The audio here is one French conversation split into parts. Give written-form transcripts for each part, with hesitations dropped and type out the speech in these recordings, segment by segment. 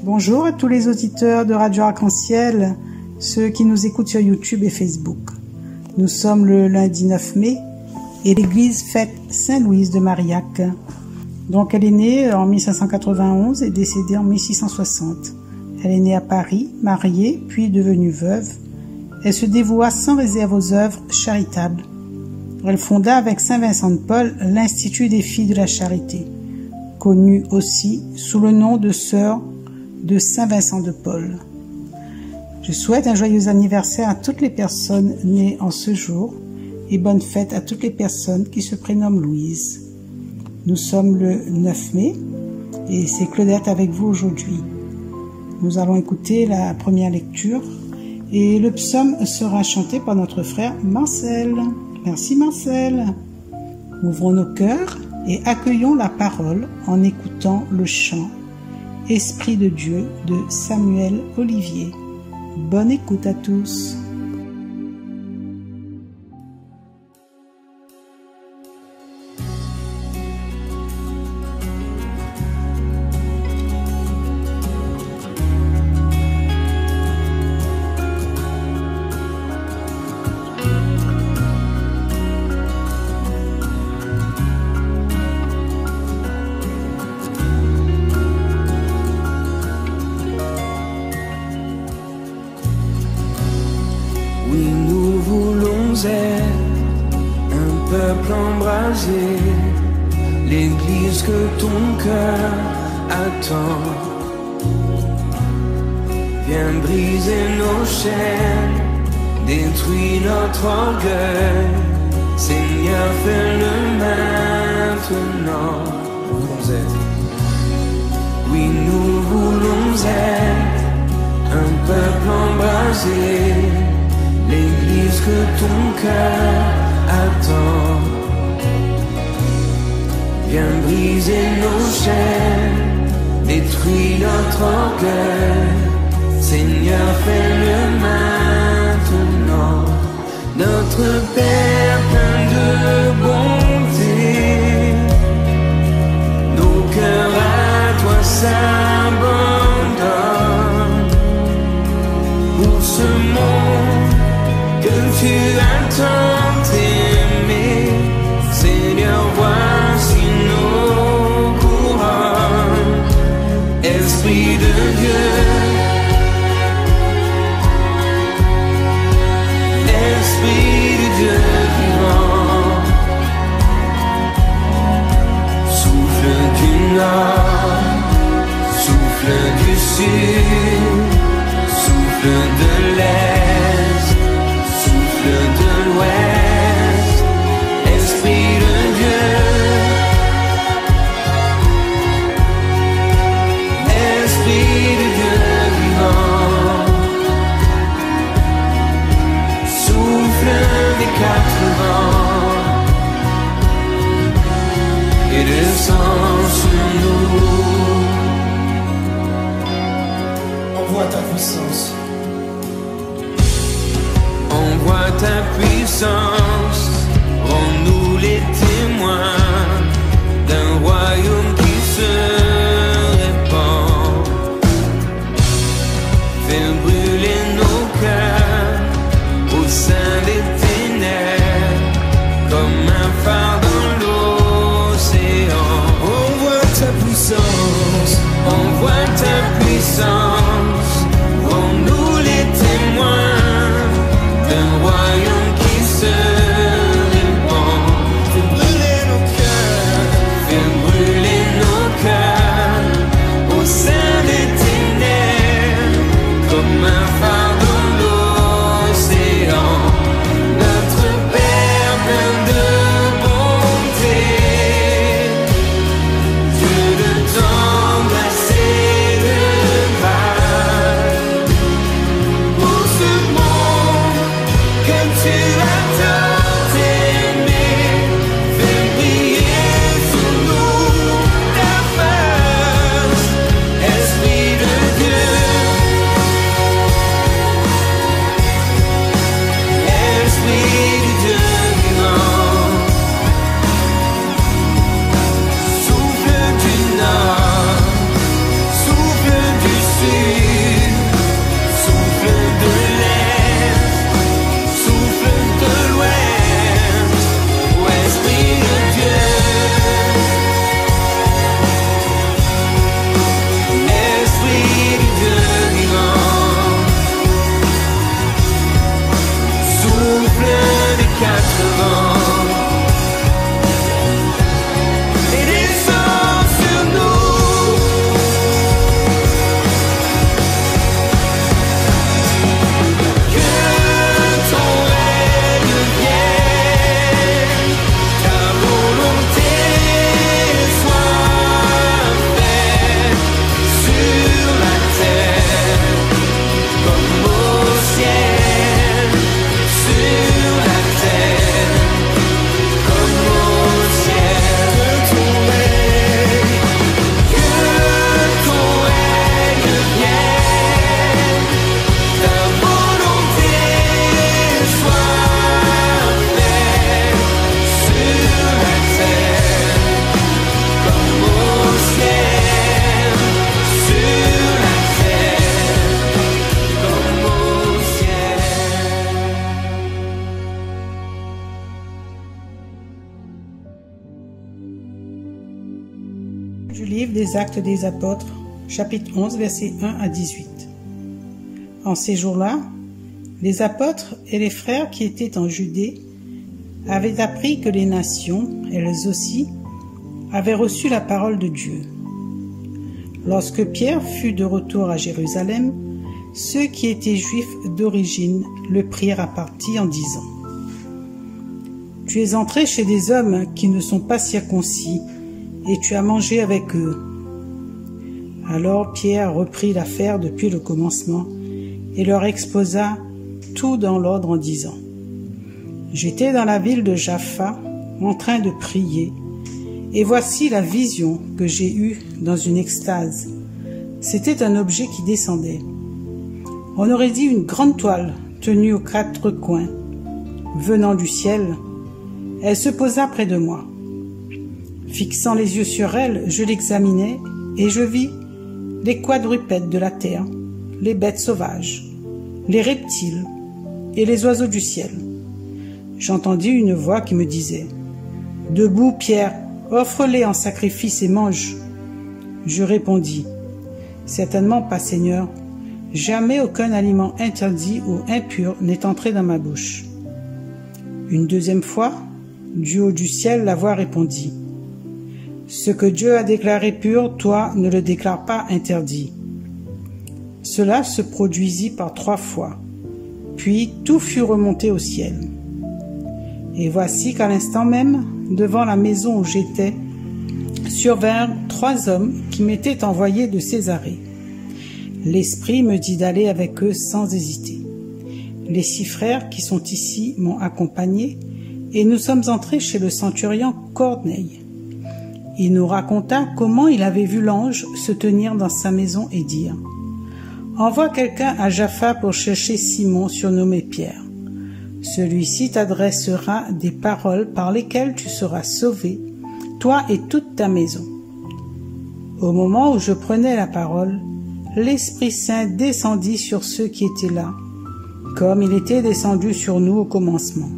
Bonjour à tous les auditeurs de Radio Arc-en-Ciel, ceux qui nous écoutent sur YouTube et Facebook. Nous sommes le lundi 9 mai et l'église fête Saint-Louise de Marillac. Donc elle est née en 1591 et décédée en 1660. Elle est née à Paris, mariée, puis devenue veuve. Elle se dévoua sans réserve aux œuvres charitables. Elle fonda avec Saint Vincent de Paul l'Institut des Filles de la Charité, connu aussi sous le nom de Sœur de Saint Vincent de Paul. Je souhaite un joyeux anniversaire à toutes les personnes nées en ce jour et bonne fête à toutes les personnes qui se prénomment Louise. Nous sommes le 9 mai et c'est Claudette avec vous aujourd'hui. Nous allons écouter la première lecture et le psaume sera chanté par notre frère Marcel. Merci Marcel. Ouvrons nos cœurs et accueillons la parole en écoutant le chant Esprit de Dieu de Samuel Olivier. Bonne écoute à tous. Oui, nous voulons être un peuple embrasé, l'église que ton cœur attend. Viens briser nos chaînes, détruis notre orgueil. Seigneur, fais-le maintenant. Nous voulons être. Oui, nous voulons être un peuple embrasé, l'église que ton cœur attend. Viens briser nos chaînes, détruis notre orgueil. Seigneur, fais-le maintenant. Notre Père plein de bonté, nos cœurs à toi s'abandonnent. Pour ce monde que tu as tant aimé, Seigneur, voici nos couronnes. Esprit de Dieu, Esprit de Dieu vivant, souffle du nord, souffle du sud, souffle de l'est, souffle de l'ouest, Esprit de Dieu, Esprit de Dieu vivant, souffle des quatre vents et descend sur nous. Envoie ta puissance. Envoie ta puissance, rends-nous les témoins d'un royaume qui se répand. Fais brûler nos cœurs au sein des ténèbres, comme un phare dans l'océan. Envoie ta puissance, envoie ta puissance, rends-nous les témoins d'un royaume qui se Les Actes des Apôtres, chapitre 11, versets 1 à 18. En ces jours-là, les apôtres et les frères qui étaient en Judée avaient appris que les nations, elles aussi, avaient reçu la parole de Dieu. Lorsque Pierre fut de retour à Jérusalem, ceux qui étaient juifs d'origine le prirent à partie en disant : « Tu es entré chez des hommes qui ne sont pas circoncis, et tu as mangé avec eux. » Alors Pierre reprit l'affaire depuis le commencement et leur exposa tout dans l'ordre en disant : « J'étais dans la ville de Jaffa en train de prier, et voici la vision que j'ai eue dans une extase. C'était un objet qui descendait. On aurait dit une grande toile tenue aux quatre coins. Venant du ciel, elle se posa près de moi. Fixant les yeux sur elle, je l'examinais et je vis les quadrupèdes de la terre, les bêtes sauvages, les reptiles et les oiseaux du ciel. J'entendis une voix qui me disait : « Debout, Pierre, offre-les en sacrifice et mange. » Je répondis : « Certainement pas, Seigneur. Jamais aucun aliment interdit ou impur n'est entré dans ma bouche. » Une deuxième fois, du haut du ciel, la voix répondit : « Ce que Dieu a déclaré pur, toi ne le déclares pas interdit. » Cela se produisit par 3 fois, puis tout fut remonté au ciel. Et voici qu'à l'instant même, devant la maison où j'étais, survinrent 3 hommes qui m'étaient envoyés de Césarée. L'Esprit me dit d'aller avec eux sans hésiter. Les 6 frères qui sont ici m'ont accompagné, et nous sommes entrés chez le centurion Corneille. Il nous raconta comment il avait vu l'ange se tenir dans sa maison et dire : « Envoie quelqu'un à Jaffa pour chercher Simon, surnommé Pierre. Celui-ci t'adressera des paroles par lesquelles tu seras sauvé, toi et toute ta maison. » Au moment où je prenais la parole, l'Esprit Saint descendit sur ceux qui étaient là, comme il était descendu sur nous au commencement.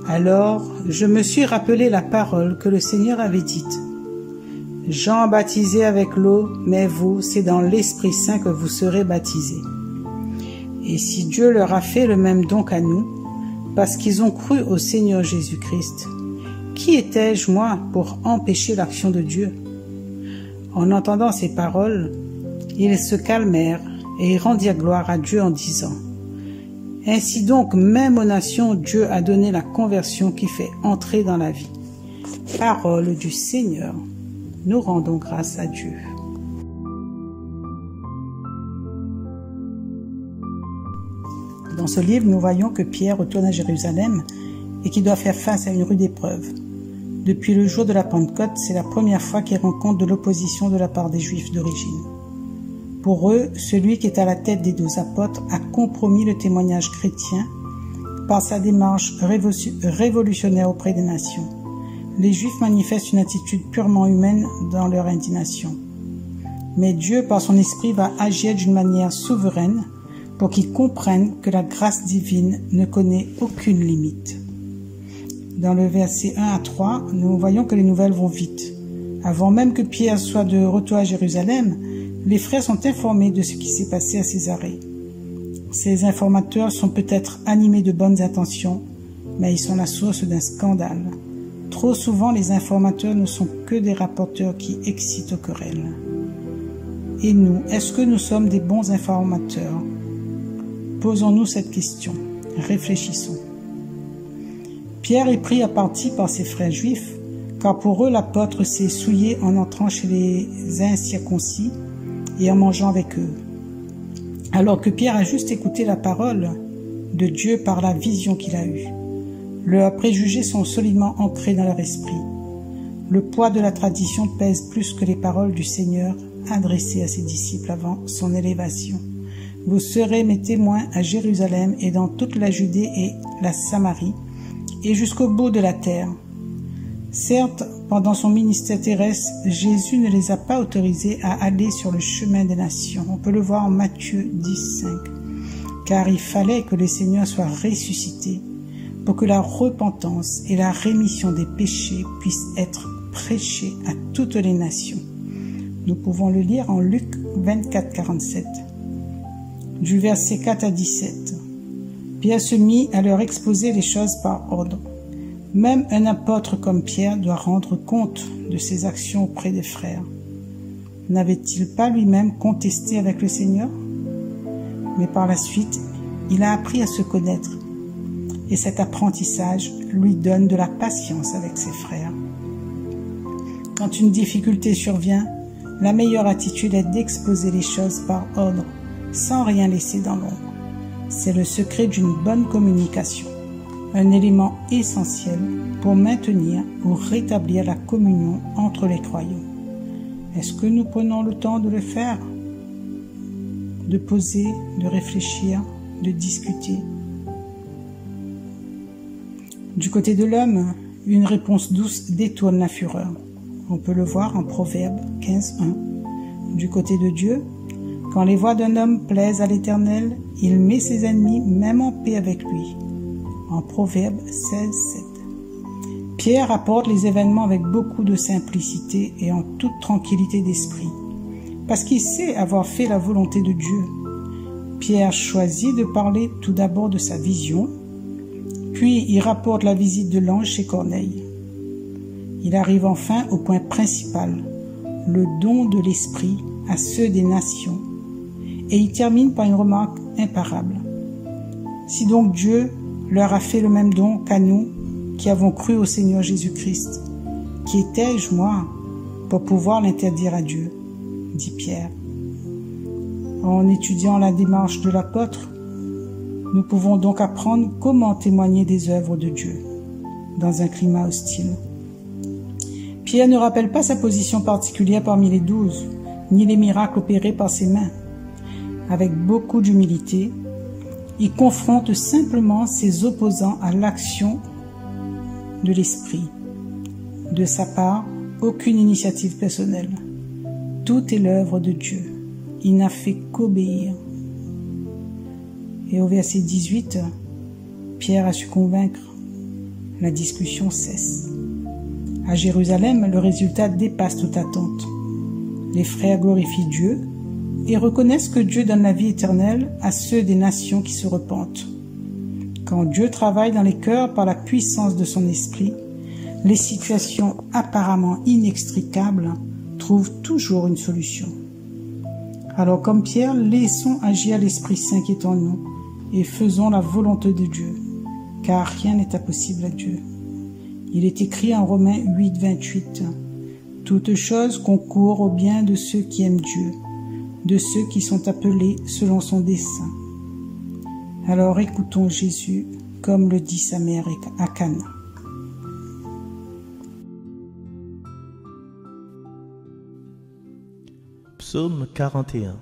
Alors je me suis rappelé la parole que le Seigneur avait dite : « Jean baptisait avec l'eau, mais vous, c'est dans l'Esprit Saint que vous serez baptisés. » Et si Dieu leur a fait le même don qu'à nous, parce qu'ils ont cru au Seigneur Jésus-Christ, qui étais-je, moi, pour empêcher l'action de Dieu ? En entendant ces paroles, ils se calmèrent et rendirent gloire à Dieu en disant : « Ainsi donc, même aux nations, Dieu a donné la conversion qui fait entrer dans la vie. » Parole du Seigneur. Nous rendons grâce à Dieu. Dans ce livre, nous voyons que Pierre retourne à Jérusalem et qu'il doit faire face à une rude épreuve. Depuis le jour de la Pentecôte, c'est la première fois qu'il rencontre de l'opposition de la part des Juifs d'origine. Pour eux, celui qui est à la tête des 12 apôtres a compromis le témoignage chrétien par sa démarche révolutionnaire auprès des nations. Les Juifs manifestent une attitude purement humaine dans leur indignation. Mais Dieu, par son esprit, va agir d'une manière souveraine pour qu'ils comprennent que la grâce divine ne connaît aucune limite. Dans le verset 1 à 3, nous voyons que les nouvelles vont vite. Avant même que Pierre soit de retour à Jérusalem, les frères sont informés de ce qui s'est passé à Césarée. Ces informateurs sont peut-être animés de bonnes intentions, mais ils sont la source d'un scandale. Trop souvent, les informateurs ne sont que des rapporteurs qui excitent aux querelles. Et nous, est-ce que nous sommes des bons informateurs ? Posons-nous cette question. Réfléchissons. Pierre est pris à partie par ses frères juifs, car pour eux, l'apôtre s'est souillé en entrant chez les incirconcis et en mangeant avec eux. Alors que Pierre a juste écouté la parole de Dieu par la vision qu'il a eue. Leurs préjugés sont solidement ancrés dans leur esprit. Le poids de la tradition pèse plus que les paroles du Seigneur adressées à ses disciples avant son élévation. Vous serez mes témoins à Jérusalem et dans toute la Judée et la Samarie, et jusqu'au bout de la terre. Certes, pendant son ministère terrestre, Jésus ne les a pas autorisés à aller sur le chemin des nations. On peut le voir en Matthieu 10, 5. Car il fallait que le Seigneur soit ressuscité pour que la repentance et la rémission des péchés puissent être prêchées à toutes les nations. Nous pouvons le lire en Luc 24, 47. Du verset 4 à 17. Pierre se mit à leur exposer les choses par ordre. Même un apôtre comme Pierre doit rendre compte de ses actions auprès des frères. N'avait-il pas lui-même contesté avec le Seigneur? Mais par la suite, il a appris à se connaître. Et cet apprentissage lui donne de la patience avec ses frères. Quand une difficulté survient, la meilleure attitude est d'exposer les choses par ordre, sans rien laisser dans l'ombre. C'est le secret d'une bonne communication, un élément essentiel pour maintenir ou rétablir la communion entre les croyants. Est-ce que nous prenons le temps de le faire? De poser, de réfléchir, de discuter? Du côté de l'homme, une réponse douce détourne la fureur. On peut le voir en Proverbe 15:1. Du côté de Dieu, quand les voies d'un homme plaisent à l'Éternel, il met ses ennemis même en paix avec lui. En Proverbe 16:7. Pierre rapporte les événements avec beaucoup de simplicité et en toute tranquillité d'esprit, parce qu'il sait avoir fait la volonté de Dieu. Pierre choisit de parler tout d'abord de sa vision, puis il rapporte la visite de l'ange chez Corneille. Il arrive enfin au point principal, le don de l'Esprit à ceux des nations, et il termine par une remarque imparable. Si donc Dieu leur a fait le même don qu'à nous, qui avons cru au Seigneur Jésus-Christ, qui étais-je, moi, pour pouvoir l'interdire à Dieu, dit Pierre. En étudiant la démarche de l'apôtre, nous pouvons donc apprendre comment témoigner des œuvres de Dieu dans un climat hostile. Pierre ne rappelle pas sa position particulière parmi les 12, ni les miracles opérés par ses mains. Avec beaucoup d'humilité, il confronte simplement ses opposants à l'action de l'Esprit. De sa part, aucune initiative personnelle. Tout est l'œuvre de Dieu. Il n'a fait qu'obéir. Et au verset 18, Pierre a su convaincre. La discussion cesse. À Jérusalem, le résultat dépasse toute attente. Les frères glorifient Dieu et reconnaissent que Dieu donne la vie éternelle à ceux des nations qui se repentent. Quand Dieu travaille dans les cœurs par la puissance de son esprit, les situations apparemment inextricables trouvent toujours une solution. Alors comme Pierre, laissons agir l'Esprit Saint qui est en nous et faisons la volonté de Dieu, car rien n'est impossible à Dieu. Il est écrit en Romains 8, 28, « Toutes choses concourent au bien de ceux qui aiment Dieu, de ceux qui sont appelés selon son dessein. » Alors écoutons Jésus, comme le dit sa mère à Cana. Psaume 41.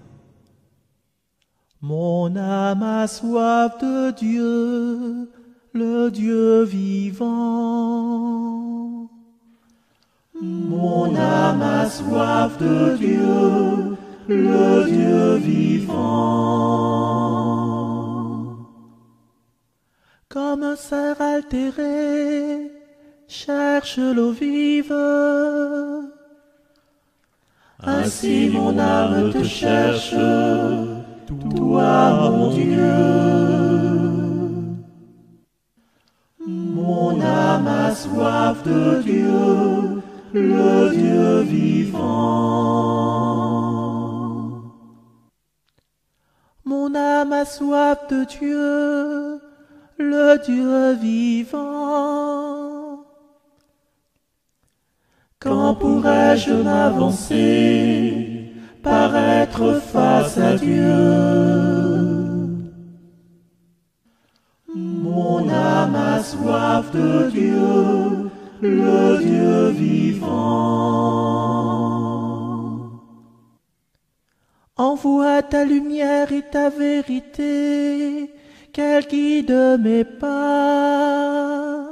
Mon âme a soif de Dieu, le Dieu vivant. Mon âme a soif de Dieu, le Dieu vivant. Comme un cerf altéré cherche l'eau vive, ainsi mon âme te cherche, toi mon Dieu. Mon âme a soif de Dieu, le Dieu vivant. Mon âme a soif de Dieu, le Dieu vivant. Quand pourrais-je m'avancer, paraître face à Dieu? Mon âme a soif de Dieu, le Dieu vivant. Envoie ta lumière et ta vérité, qu'elle guide mes pas,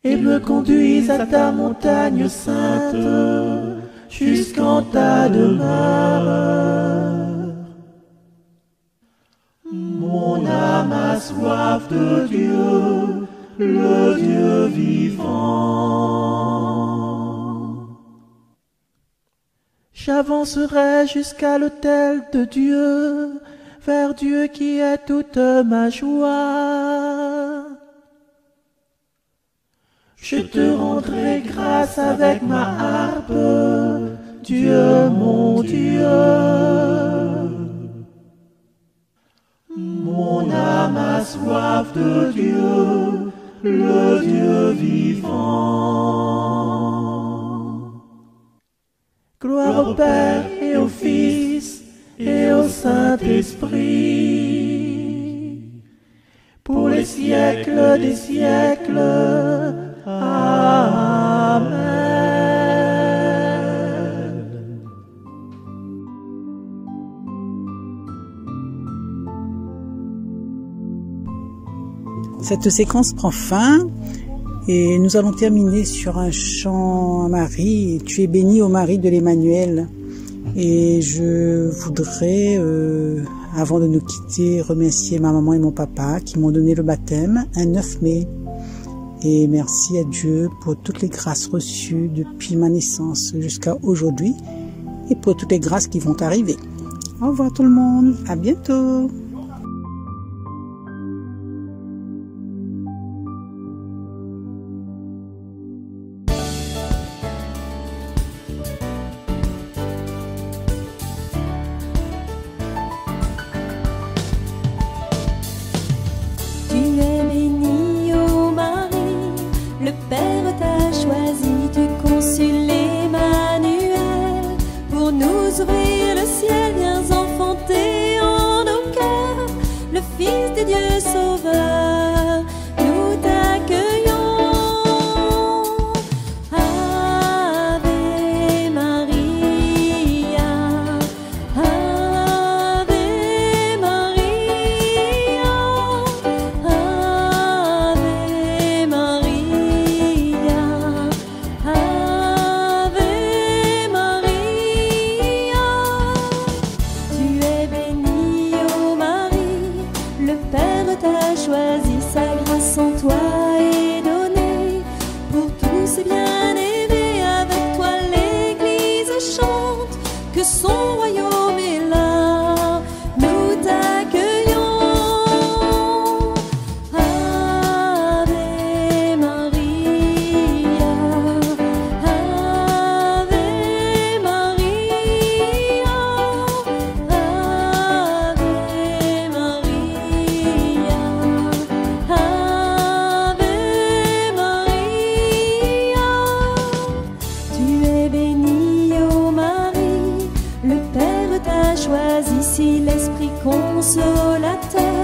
et me conduise à ta montagne sainte, jusqu'en ta demeure. Mon âme a soif de Dieu, le Dieu vivant. J'avancerai jusqu'à l'autel de Dieu, vers Dieu qui est toute ma joie. Je te rendrai grâce avec ma harpe, Dieu mon Dieu. Mon âme a soif de Dieu, le Dieu vivant. Gloire au Père et au Fils et au Saint-Esprit, pour les siècles des siècles. Amen. Cette séquence prend fin et nous allons terminer sur un chant à Marie. Tu es bénie, ô Marie de l'Emmanuel. Et je voudrais, avant de nous quitter, remercier ma maman et mon papa qui m'ont donné le baptême un 9 mai. Et merci à Dieu pour toutes les grâces reçues depuis ma naissance jusqu'à aujourd'hui et pour toutes les grâces qui vont arriver. Au revoir tout le monde, à bientôt. Ouvrir le ciel, viens enfanter en nos cœurs le Fils de Dieu Sauveur. Nous t'accueillons. Ave Maria, Ave Maria, Ave Maria, Ave Maria. Tu es bénie, ô Marie, le Père t'a choisi, sa grâce en toi est donnée. Pour tous ses bien-aimés, avec toi l'Église chante que son royaume est là. Nous t'accueillons. Ave Maria, Ave Maria, Ave Maria, Ave Maria. Tu es bénie, ô Marie, le Père t'a choisi, si l'Esprit consolateur